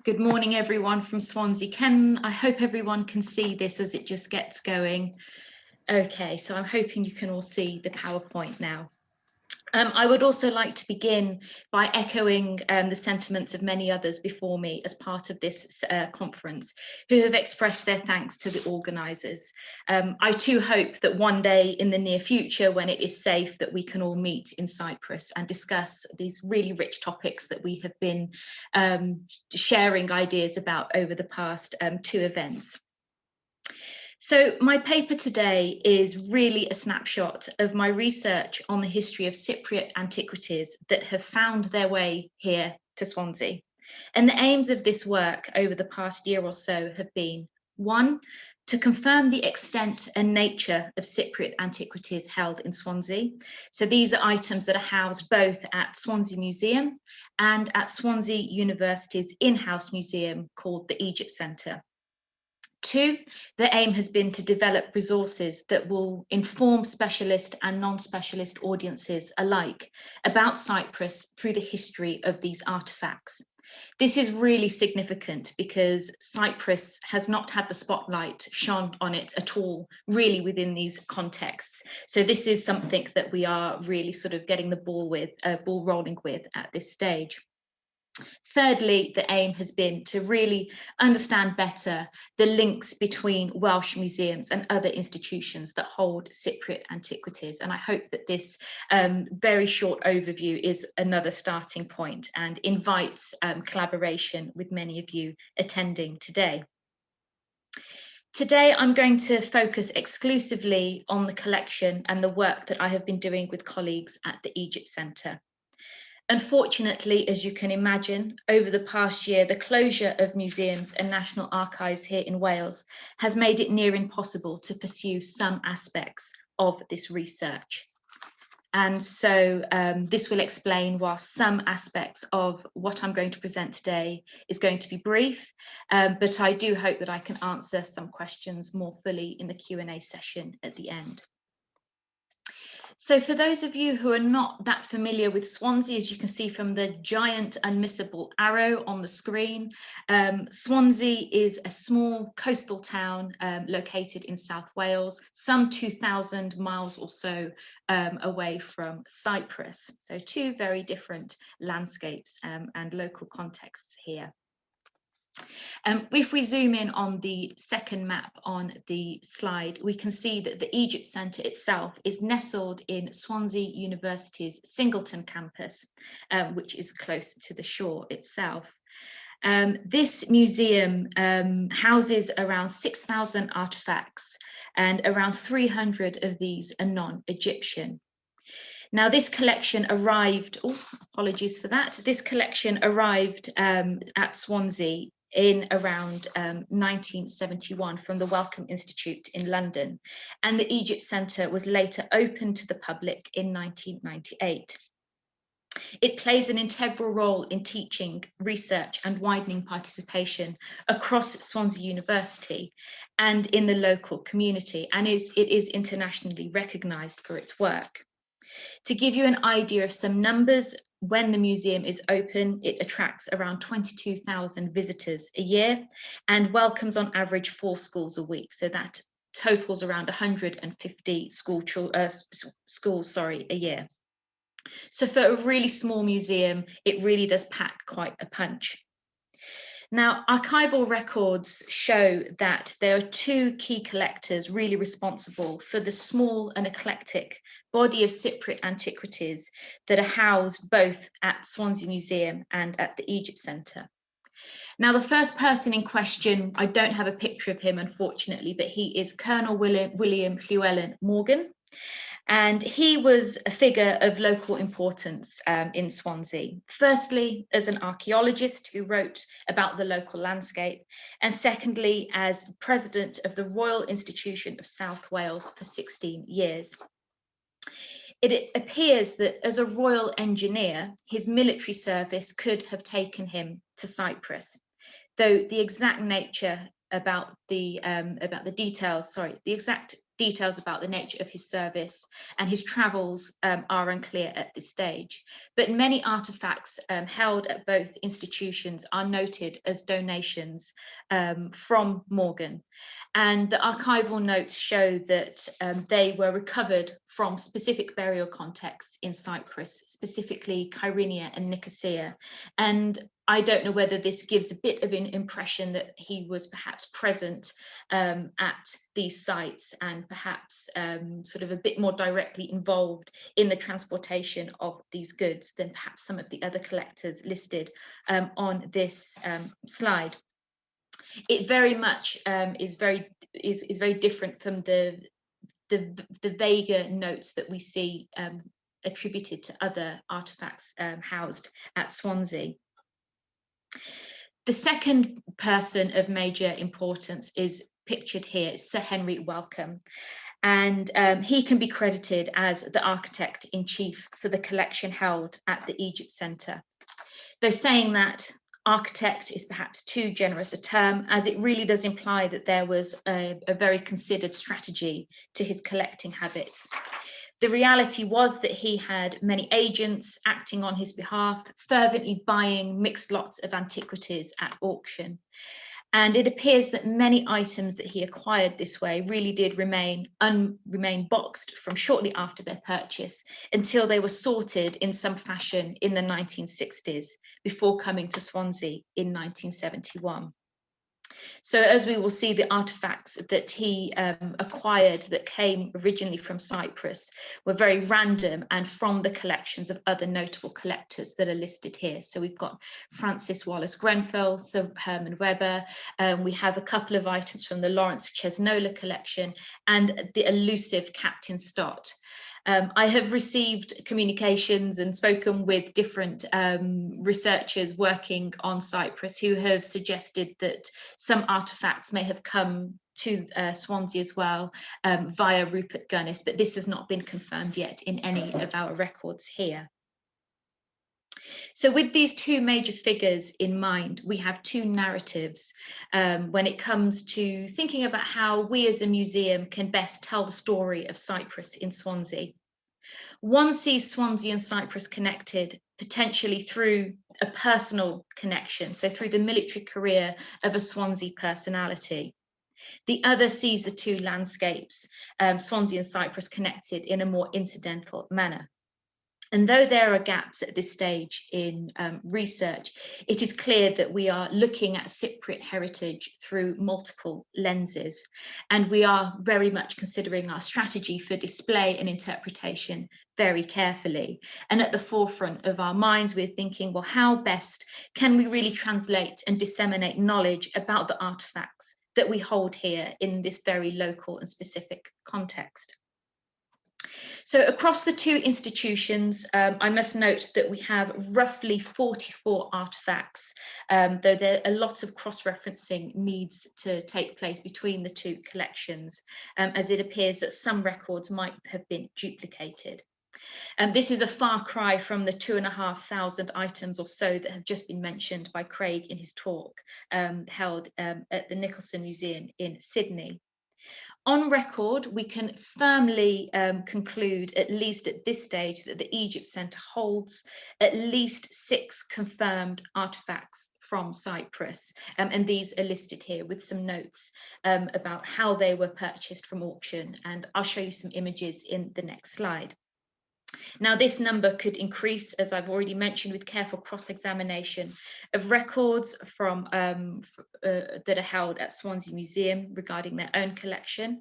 Good morning, everyone from Swansea. I hope everyone can see this as it just gets going. Okay, so I'm hoping you can all see the PowerPoint now. I would also like to begin by echoing the sentiments of many others before me as part of this conference who have expressed their thanks to the organisers. I too hope that one day in the near future, when it is safe, that we can all meet in Cyprus and discuss these really rich topics that we have been sharing ideas about over the past two events. So my paper today is really a snapshot of my research on the history of Cypriot antiquities that have found their way here to Swansea. And the aims of this work over the past year or so have been, one, to confirm the extent and nature of Cypriot antiquities held in Swansea. So these are items that are housed both at Swansea Museum and at Swansea University's in-house museum called the Egypt Centre. Two, the aim has been to develop resources that will inform specialist and non-specialist audiences alike about Cyprus through the history of these artefacts. This is really significant because Cyprus has not had the spotlight shone on it at all, really, within these contexts. So this is something that we are really sort of getting the ball rolling with at this stage. Thirdly, the aim has been to really understand better the links between Welsh museums and other institutions that hold Cypriot antiquities. And I hope that this very short overview is another starting point and invites collaboration with many of you attending today. Today, I'm going to focus exclusively on the collection and the work that I have been doing with colleagues at the Egypt Centre. Unfortunately, as you can imagine, over the past year, the closure of museums and national archives here in Wales has made it near impossible to pursue some aspects of this research. And so this will explain why some aspects of what I'm going to present today is going to be brief, but I do hope that I can answer some questions more fully in the Q&A session at the end. So for those of you who are not that familiar with Swansea, as you can see from the giant unmissable arrow on the screen, Swansea is a small coastal town located in South Wales, some 2,000 miles or so away from Cyprus. So two very different landscapes and local contexts here. If we zoom in on the second map on the slide, we can see that the Egypt Centre itself is nestled in Swansea University's Singleton campus, which is close to the shore itself. This museum houses around 6,000 artefacts, and around 300 of these are non-Egyptian. Now, this collection arrived, apologies for that, this collection arrived at Swansea in around 1971 from the Wellcome Institute in London, and the Egypt Centre was later opened to the public in 1998. It plays an integral role in teaching, research and widening participation across Swansea University and in the local community, and it is internationally recognised for its work. To give you an idea of some numbers, when the museum is open, it attracts around 22,000 visitors a year and welcomes on average 4 schools a week. So that totals around 150 schools a year. So for a really small museum, it really does pack quite a punch. Now, archival records show that there are 2 key collectors really responsible for the small and eclectic body of Cypriot antiquities that are housed both at Swansea Museum and at the Egypt Centre. Now, the first person in question, I don't have a picture of him, unfortunately, but he is Colonel William Llewellyn Morgan. And he was a figure of local importance in Swansea. Firstly, as an archaeologist who wrote about the local landscape, and secondly, as president of the Royal Institution of South Wales for 16 years. It appears that as a royal engineer, his military service could have taken him to Cyprus, though the exact nature about the exact details about the nature of his service and his travels are unclear at this stage. But many artifacts held at both institutions are noted as donations from Morgan. And the archival notes show that they were recovered from specific burial contexts in Cyprus, specifically Kyrenia and Nicosia. And I don't know whether this gives a bit of an impression that he was perhaps present at these sites and perhaps sort of a bit more directly involved in the transportation of these goods than perhaps some of the other collectors listed on this slide. It very much is very different from the vaguer notes that we see attributed to other artifacts housed at Swansea. The second person of major importance is pictured here, Sir Henry Wellcome, and he can be credited as the architect in chief for the collection held at the Egypt Centre. Though saying that architect is perhaps too generous a term, as it really does imply that there was a very considered strategy to his collecting habits. The reality was that he had many agents acting on his behalf, fervently buying mixed lots of antiquities at auction. And it appears that many items that he acquired this way really did remain boxed from shortly after their purchase until they were sorted in some fashion in the 1960s, before coming to Swansea in 1971. So as we will see, the artifacts that he acquired that came originally from Cyprus were very random and from the collections of other notable collectors that are listed here. So we've got Francis Wallace Grenfell, Sir Herman Webber, we have a couple of items from the Lawrence Chesnola collection and the elusive Captain Stott. I have received communications and spoken with different researchers working on Cyprus who have suggested that some artifacts may have come to Swansea as well via Rupert Gunnis, but this has not been confirmed yet in any of our records here. So with these two major figures in mind, we have two narratives when it comes to thinking about how we as a museum can best tell the story of Cyprus in Swansea. One sees Swansea and Cyprus connected potentially through a personal connection, so through the military career of a Swansea personality. The other sees the two landscapes, Swansea and Cyprus, connected in a more incidental manner. And though there are gaps at this stage in research, it is clear that we are looking at Cypriot heritage through multiple lenses, and we are very much considering our strategy for display and interpretation very carefully. And at the forefront of our minds, we're thinking, well, how best can we really translate and disseminate knowledge about the artifacts that we hold here in this very local and specific context? So across the two institutions, I must note that we have roughly 44 artifacts, though there are a lot of cross-referencing needs to take place between the two collections, as it appears that some records might have been duplicated. This is a far cry from the 2,500 items or so that have just been mentioned by Craig in his talk held at the Nicholson Museum in Sydney. On record, we can firmly conclude, at least at this stage, that the Egypt Centre holds at least 6 confirmed artefacts from Cyprus, and these are listed here with some notes about how they were purchased from auction, and I'll show you some images in the next slide. Now, this number could increase, as I've already mentioned, with careful cross-examination of records from that are held at Swansea Museum regarding their own collection.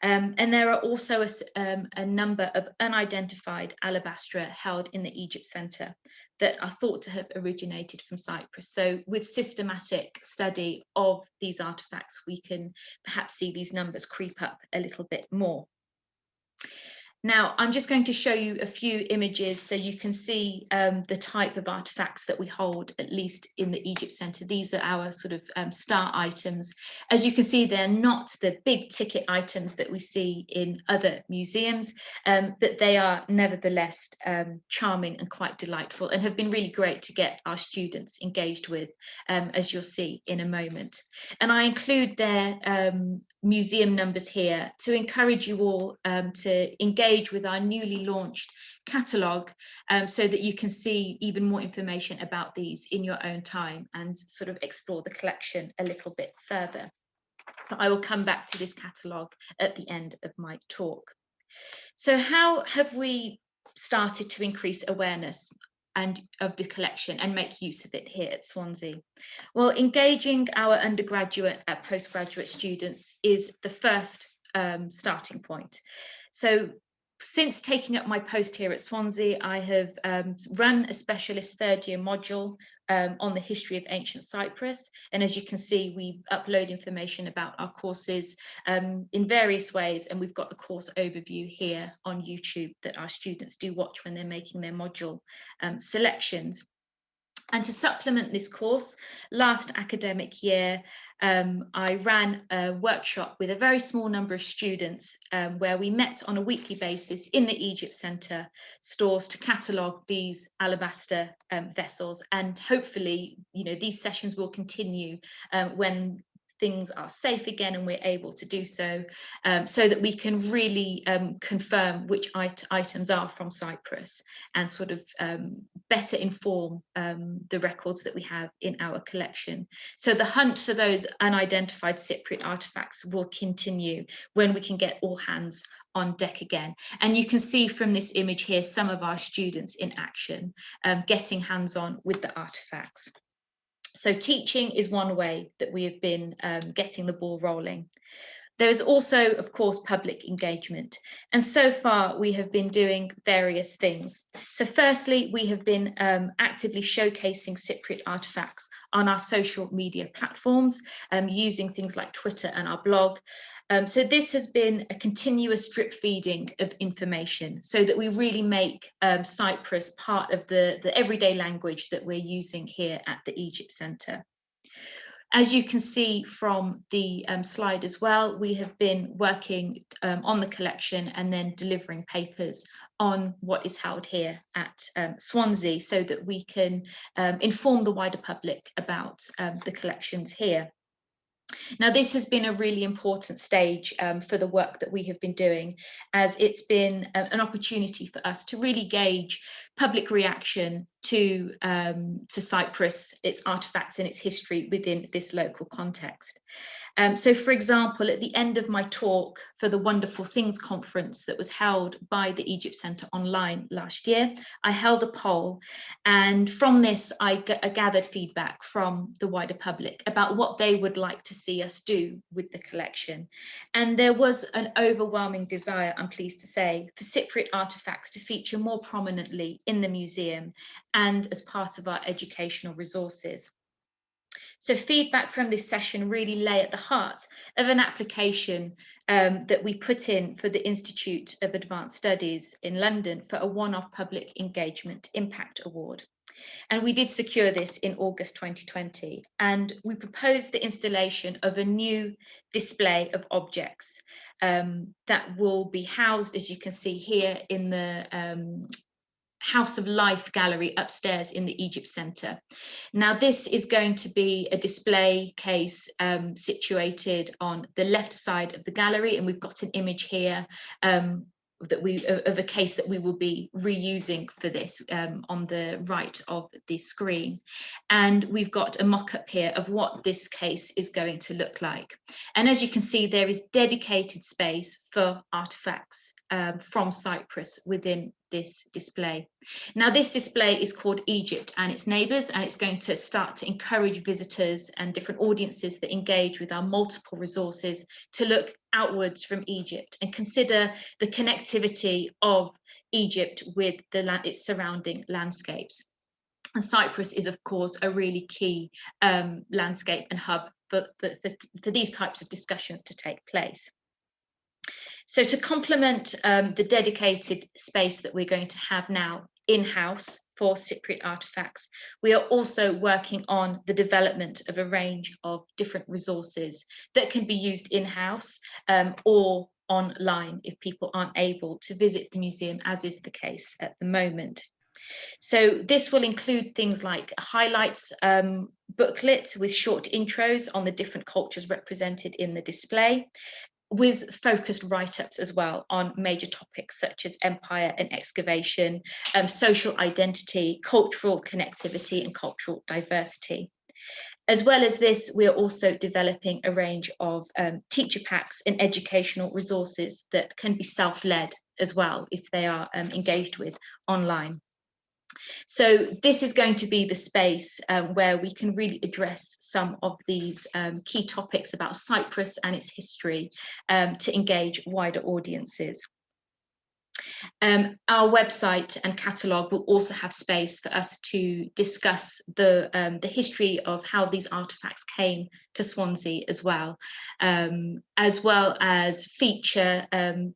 And there are also a number of unidentified alabastra held in the Egypt Centre that are thought to have originated from Cyprus. So with systematic study of these artefacts, we can perhaps see these numbers creep up a little bit more. Now, I'm just going to show you a few images so you can see the type of artifacts that we hold, at least in the Egypt Centre. These are our sort of star items. As you can see, they're not the big ticket items that we see in other museums, but they are nevertheless charming and quite delightful, and have been really great to get our students engaged with, as you'll see in a moment. And I include there museum numbers here to encourage you all to engage with our newly launched catalogue, so that you can see even more information about these in your own time and sort of explore the collection a little bit further. But I will come back to this catalogue at the end of my talk. So how have we started to increase awareness and of the collection and make use of it here at Swansea? Well, engaging our undergraduate and postgraduate students is the first starting point. So since taking up my post here at Swansea, I have run a specialist third-year module on the history of ancient Cyprus. And as you can see, we upload information about our courses in various ways. And we've got a course overview here on YouTube that our students do watch when they're making their module selections. And to supplement this course, last academic year, I ran a workshop with a very small number of students where we met on a weekly basis in the Egypt Centre stores to catalogue these alabaster vessels. And hopefully, these sessions will continue when things are safe again and we're able to do so, so that we can really confirm which items are from Cyprus and sort of better inform the records that we have in our collection. So the hunt for those unidentified Cypriot artifacts will continue when we can get all hands on deck again. And you can see from this image here some of our students in action, getting hands-on with the artifacts. So teaching is one way that we have been getting the ball rolling. There is also, of course, public engagement. And so far, we have been doing various things. So firstly, we have been actively showcasing Cypriot artifacts on our social media platforms, using things like Twitter and our blog. So this has been a continuous drip feeding of information so that we really make Cyprus part of the everyday language that we're using here at the Egypt Centre. As you can see from the slide as well, we have been working on the collection and then delivering papers on what is held here at Swansea so that we can inform the wider public about the collections here. Now, this has been a really important stage for the work that we have been doing, as it's been an opportunity for us to really gauge public reaction to Cyprus, its artifacts and its history within this local context. So, for example, at the end of my talk for the Wonderful Things conference that was held by the Egypt Centre online last year, I held a poll, and from this I gathered feedback from the wider public about what they would like to see us do with the collection. And there was an overwhelming desire, I'm pleased to say, for Cypriot artifacts to feature more prominently in the museum and as part of our educational resources. So feedback from this session really lay at the heart of an application that we put in for the Institute of Advanced Studies in London for a one-off public engagement impact award. And we did secure this in August 2020. And we proposed the installation of a new display of objects that will be housed, as you can see here, in the House of Life gallery upstairs in the Egypt Centre. Now, this is going to be a display case situated on the left side of the gallery, and we've got an image here of a case that we will be reusing for this on the right of the screen. And we've got a mock-up here of what this case is going to look like. And as you can see, there is dedicated space for artifacts from Cyprus within this display. Now, this display is called Egypt and its Neighbours, and it's going to start to encourage visitors and different audiences that engage with our multiple resources to look outwards from Egypt and consider the connectivity of Egypt with its surrounding landscapes. And Cyprus is, of course, a really key landscape and hub for these types of discussions to take place. So to complement the dedicated space that we're going to have now in-house for Cypriot artifacts, we are also working on the development of a range of different resources that can be used in-house or online if people aren't able to visit the museum, as is the case at the moment. So this will include things like a highlights booklet with short intros on the different cultures represented in the display, with focused write-ups as well on major topics such as empire and excavation, social identity, cultural connectivity and cultural diversity. As well as this, we are also developing a range of teacher packs and educational resources that can be self-led as well if they are engaged with online. So this is going to be the space where we can really address some of these key topics about Cyprus and its history to engage wider audiences. Our website and catalogue will also have space for us to discuss the history of how these artefacts came to Swansea as well as feature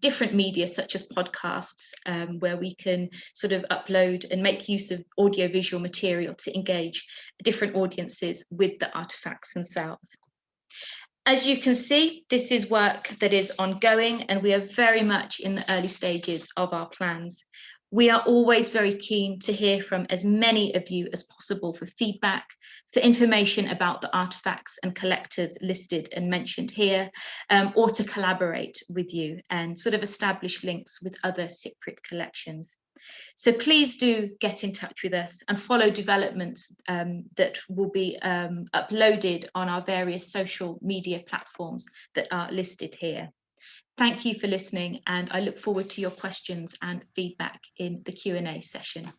different media such as podcasts where we can sort of upload and make use of audiovisual material to engage different audiences with the artefacts themselves. As you can see, this is work that is ongoing and we are very much in the early stages of our plans. We are always very keen to hear from as many of you as possible for feedback, for information about the artefacts and collectors listed and mentioned here, or to collaborate with you and sort of establish links with other Cypriot collections. So please do get in touch with us and follow developments that will be uploaded on our various social media platforms that are listed here. Thank you for listening, and I look forward to your questions and feedback in the Q&A session.